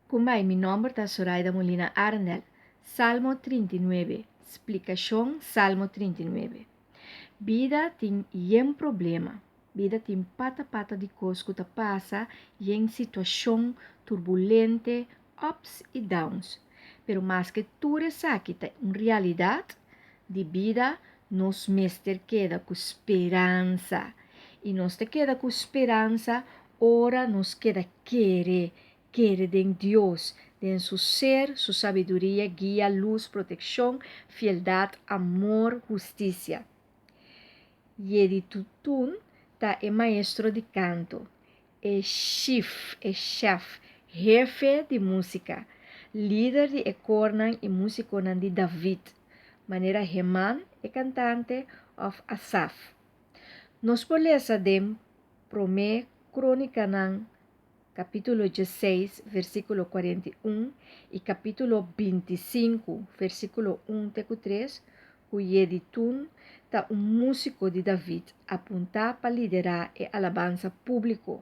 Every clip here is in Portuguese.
Kumai, mi nombre es Zoraida Molina Arnel. Salmo 39. Explicación Salmo 39. Vida tem problema. Vida tem pata de coisa que passa e em situação turbulente, ups e downs. Pero mais que tudo isso aqui, em realidade de vida, nos mestre queda com esperança. E nos te queda com esperança, ora nos queda querer de Deus, de su ser, su sabedoria, guia, luz, proteção, fieldade, amor, justiça. Yedi Tutun é maestro de canto, chef, jefe de música, líder de ecornan e musiconan de David, maneira Heman é cantante of Asaf. Nos polesa de Promé Crônica nan capítulo 16, versículo 41 e capítulo 25, versículo 1 até 3, o Yeditun tá músico de David apontar para liderar e alabança público.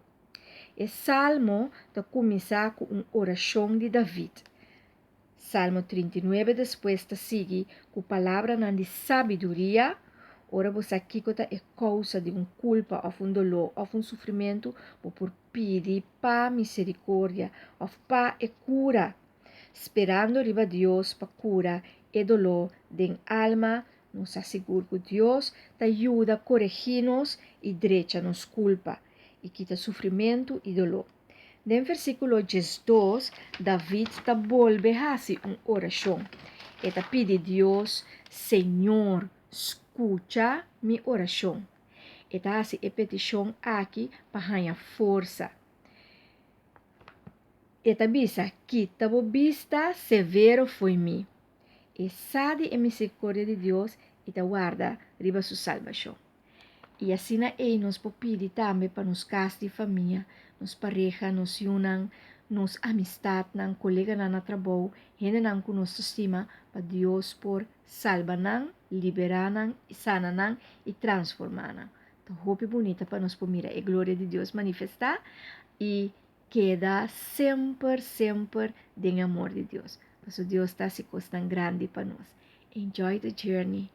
E Salmo tá começar com uma oração de David. Salmo 39 depois tá sigue com palavra de sabedoria. Ora você aqui está é causa de uma culpa, ou dolor, ou sofrimento, ou por pedir para misericórdia, ou para cura, esperando riba Deus para cura e dolor de alma. Nos assegura que Deus te ajuda a corrigir-nos e direita-nos culpa, e quita sofrimento e dolor. No versículo 12, David te volve a fazer uma oração. E te pede a Deus, Senhor, escucha minha oração. E te faz a petição aqui para ganhar força. E te avisa que te vista severo foi mim. E sabe a misericórdia de Deus e te guarda riba sua salvação. E assim nos pedir também para nos casas de família, nos pareja, nos unam, nos amistad, nos colega na trabalho, gente nan que nos estima, para Deus por salvar, liberar, sanar e transformar. Então, hope bonita para nos mirar a glória de Deus manifestar e queda sempre em amor de Deus. Porque Deus está se costando grande para nós. Enjoy the journey.